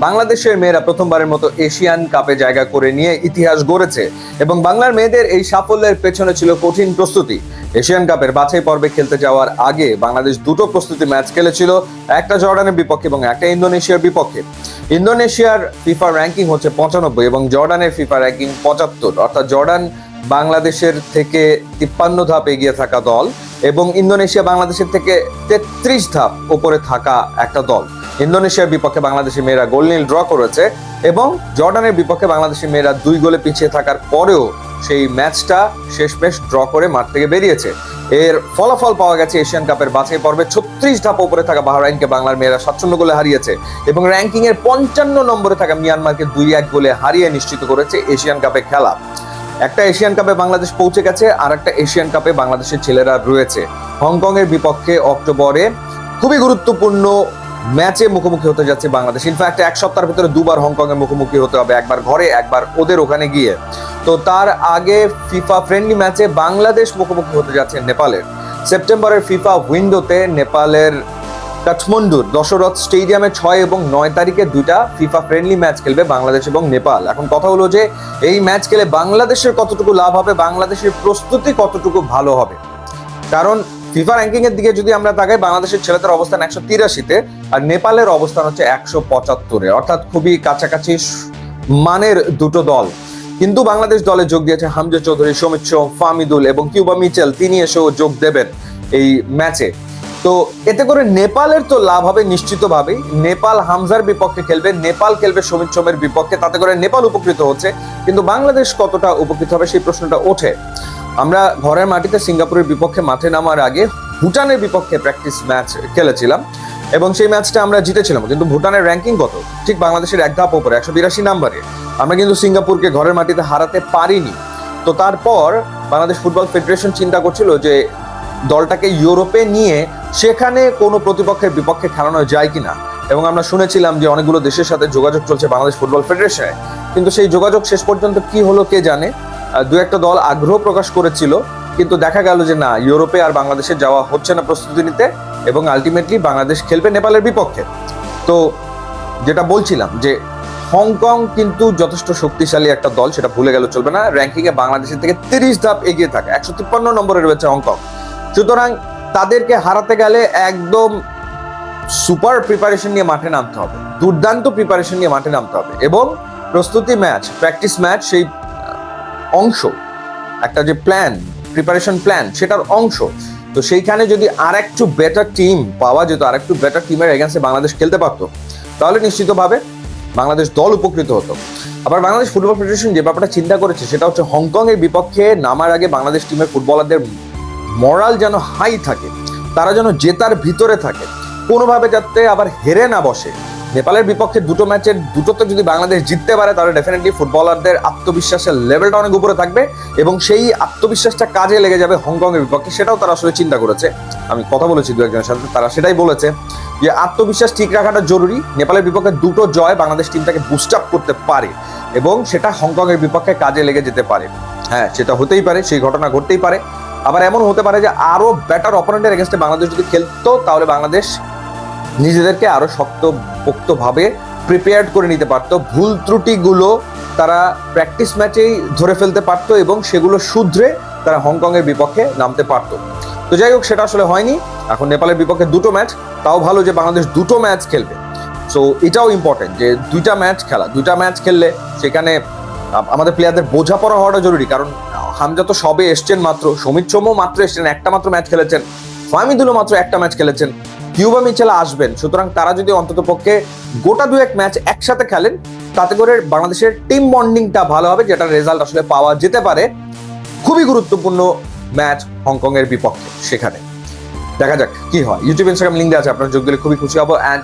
বাংলাদেশের মেয়েরা প্রথমবারের মতো এশিয়ান কাপে জায়গা করে নিয়ে ইতিহাস গড়েছে এবং বাংলার মেয়েদের এই সাফল্যের পেছনে ছিল কঠিন প্রস্তুতি। এশিয়ান কাপের বাছাই পর্বে খেলতে যাওয়ার আগে বাংলাদেশ দুটো প্রস্তুতি ম্যাচ খেলেছিল, একটা জর্ডানের বিপক্ষে এবং একটা ইন্দোনেশিয়ার বিপক্ষে। ইন্দোনেশিয়ার ফিফা র্যাঙ্কিং হচ্ছে 95 এবং জর্ডানের ফিফা র্যাঙ্কিং 75, অর্থাৎ জর্ডান বাংলাদেশের থেকে 53 ধাপ এগিয়ে থাকা দল এবং ইন্দোনেশিয়া বাংলাদেশের থেকে 33 ধাপ উপরে থাকা একটা দল। ইন্দোনেশিয়ার বিপক্ষে বাংলাদেশি মেয়েরা গোল-নিল ড্র করেছে এবং জর্ডানের বিপক্ষে বাংলাদেশি মেয়েরা 2 গোলে পিছিয়ে থাকার পরেও সেই ম্যাচটা শেষমেশ ড্র করে মাঠ থেকে বেরিয়েছে। এর ফলাফল পাওয়া গেছে এশিয়ান কাপের বাছাই পর্বে 36 ধাপ উপরে থাকা বাহরাইনকে বাংলার মেয়েরা 57 গোলে হারিয়েছে এবং র্যাঙ্কিং এর 55 নম্বরে থাকা মিয়ানমারকে 2-1 গোলে হারিয়ে নিশ্চিত করেছে এশিয়ান কাপে খেলা। একটা এশিয়ান কাপে বাংলাদেশ পৌঁছে গেছে, আর একটা এশিয়ান কাপে বাংলাদেশের ছেলেরা রয়েছে। হংকং এর বিপক্ষে অক্টোবরে খুবই গুরুত্বপূর্ণ ম্যাচে মুখোমুখি হতে যাচ্ছে বাংলাদেশ। ইনফ্যাক্ট এক সপ্তাহের ভিতরে দুবার হংকং এর মুখোমুখি হতে হবে, একবার ঘরে একবার ওদের ওখানে গিয়ে। তো তার আগে ফিফা ফ্রেন্ডলি ম্যাচে বাংলাদেশ মুখোমুখি হতে যাচ্ছে নেপালের। সেপ্টেম্বরের ফিফা উইন্ডোতে নেপালের কাঠমান্ডুর দশরথ স্টেডিয়ামে 6 এবং 9 তারিখে 2টা ফিফা ফ্রেন্ডলি ম্যাচ খেলবে বাংলাদেশ এবং নেপাল। এখন কথা হলো যে এই ম্যাচ খেলে বাংলাদেশের কতটুকু লাভ হবে, বাংলাদেশের প্রস্তুতি কতটুকু ভালো হবে। কারণ ফিফা র্যাঙ্কিং এর দিকে যদি আমরা তাকাই, বাংলাদেশের ছেলেদের অবস্থান 183-তে আর নেপালের অবস্থান হচ্ছে 175-এ, অর্থাৎ খুবই কাছাকাছি মানের দুটো দল। কিন্তু বাংলাদেশ দলে যোগ দিয়েছে হামজা চৌধুরী, সমিত সোম, ফামিদুল এবং কিউবা মিচেল, তিনি এসেও যোগ দেবেন এই ম্যাচে। তো এতে করে নেপালের তো লাভ হবে নিশ্চিতভাবেই। নেপাল হামজার বিপক্ষে খেলবে, নেপাল খেলবে সমিত সোমের বিপক্ষে, তাতে করে নেপাল উপকৃত হচ্ছে। কিন্তু বাংলাদেশ কতটা উপকৃত হবে সেই প্রশ্নটা ওঠে। আমরা ঘরের মাটিতে সিঙ্গাপুরের বিপক্ষে মাঠে নামার আগে ভুটানের বিপক্ষে প্র্যাকটিস ম্যাচ খেলেছিলাম এবং সেই ম্যাচটা আমরা জিতেছিলাম। কিন্তু ভুটানের র্যাঙ্কিং কত? ঠিক বাংলাদেশের এক ধাপ উপরে, 182 নম্বরে। আমরা কিন্তু সিঙ্গাপুরকে ঘরের মাটিতে হারাতে পারিনি। তো তারপর বাংলাদেশ ফুটবল ফেডারেশন চিন্তা করছিল যে দলটাকে ইউরোপে নিয়ে সেখানে কোনো প্রতিপক্ষের বিপক্ষে খেলানো যায় কিনা, এবং আমরা শুনেছিলাম যে অনেকগুলো দেশের সাথে যোগাযোগ চলছে বাংলাদেশ ফুটবল ফেডারেশনে। কিন্তু সেই যোগাযোগ শেষ পর্যন্ত কি হলো কে জানে। 2-1টা দল আগ্রহ প্রকাশ করেছিল, কিন্তু দেখা গেল যে না, ইউরোপে আর বাংলাদেশে যাওয়া হচ্ছে না প্রস্তুতি নিতে এবং আলটিমেটলি বাংলাদেশ খেলবে নেপালের বিপক্ষে। তো যেটা বলছিলাম যে হংকং কিন্তু যথেষ্ট শক্তিশালী একটা দল, সেটা ভুলে গেলে চলবে না। র্যাঙ্কিং এ বাংলাদেশের থেকে 30 ধাপ এগিয়ে থাকে, 153 নম্বরে রয়েছে হংকং। সুতরাং তাদেরকে হারাতে গেলে একদম সুপার প্রিপারেশন নিয়ে মাঠে নামতে হবে, দুর্দান্ত প্রিপারেশন নিয়ে মাঠে নামতে হবে এবং প্রস্তুতি ম্যাচ, প্র্যাকটিস ম্যাচ সেই অংশ, একটা যে প্ল্যান, প্রিপারেশন প্ল্যান, সেটার অংশ। তো সেইখানে যদি আর একটু বেটার টিম পাওয়া যেত, আর একটু বেটার টিমের এগেন্সে বাংলাদেশ খেলতে পারতো, তাহলে নিশ্চিতভাবে বাংলাদেশ দল উপকৃত হতো। আবার বাংলাদেশ ফুটবল ফেডারেশন যে ব্যাপারটা চিন্তা করেছে সেটা হচ্ছে হংকং এর বিপক্ষে নামার আগে বাংলাদেশ টিমের ফুটবলারদের মরাল যেন হাই থাকে, তারা যেন জেতার ভিতরে থাকে, কোনোভাবে যাতে আবার হেরে না বসে। নেপালের বিপক্ষে 2টো ম্যাচের 2টোতে যদি বাংলাদেশ জিততে পারে তাহলে ডেফিনেটলি ফুটবলারদের আত্মবিশ্বাসের লেভেলটা অনেক উপরে থাকবে এবং সেই আত্মবিশ্বাসটা কাজে লেগে যাবে হংকং এর বিপক্ষে। সেটাও তারা আসলে চিন্তা করেছে। আমি কথা বলেছি 2-1জনের সাথে, তারা সেটাই বলেছে যে আত্মবিশ্বাস ঠিক রাখাটা জরুরি। নেপালের বিপক্ষে 2টো জয় বাংলাদেশ টিমটাকে বুস্ট আপ করতে পারে এবং সেটা হংকং এর বিপক্ষে কাজে লেগে যেতে পারে। হ্যাঁ, সেটা হতেই পারে, সেই ঘটনা ঘটতেই পারে। আবার এমন হতে পারে যে আরো বেটার অপোনেন্টের এগেইনস্টে বাংলাদেশ যদি খেলতো তাহলে বাংলাদেশ নিজেদেরকে আরো শক্তপোক্তভাবে প্রিপেয়ার্ড করে নিতে পারতো, ভুল ত্রুটিগুলো তারা প্র্যাকটিস ম্যাচেই ধরে ফেলতে পারতো এবং সেগুলো শুধরে তারা হংকং এর বিপক্ষে নামতে পারতো। তো যাই হোক, সেটা আসলে হয়নি। এখন নেপালের বিপক্ষে 2টো ম্যাচ, তাও ভালো যে বাংলাদেশ 2টো ম্যাচ খেলবে। সো এটাও ইম্পর্টেন্ট যে 2টা ম্যাচ খেলা, 2টা ম্যাচ খেললে সেখানে আমাদের প্লেয়ারদের বোঝাপড়া হওয়াটা জরুরি। কারণ হামজা তো সবে এসছেন মাত্র, সমিত সোমও মাত্র এসছেন, একটা মাত্র ম্যাচ খেলেছেন, ফামিদুলও মাত্র একটা ম্যাচ খেলেছেন, কিউবা মিচেল আসবেন। সুতরাং তারা যদি অন্তত পক্ষে গোটা 2-1 ম্যাচ একসাথে খেলেন তাতে করে বাংলাদেশের টিম বন্ডিংটা ভালো হবে, যেটা রেজাল্ট আসলে পাওয়া যেতে পারে। খুবই গুরুত্বপূর্ণ ম্যাচ হংকং এর বিপক্ষে, সেখানে দেখা যাক কি হয়। ইউটিউব, ইনস্টাগ্রাম লিঙ্ক দেওয়া আছে, আপনারা যোগ দিলে খুবই খুশি হবো। অ্যান্ড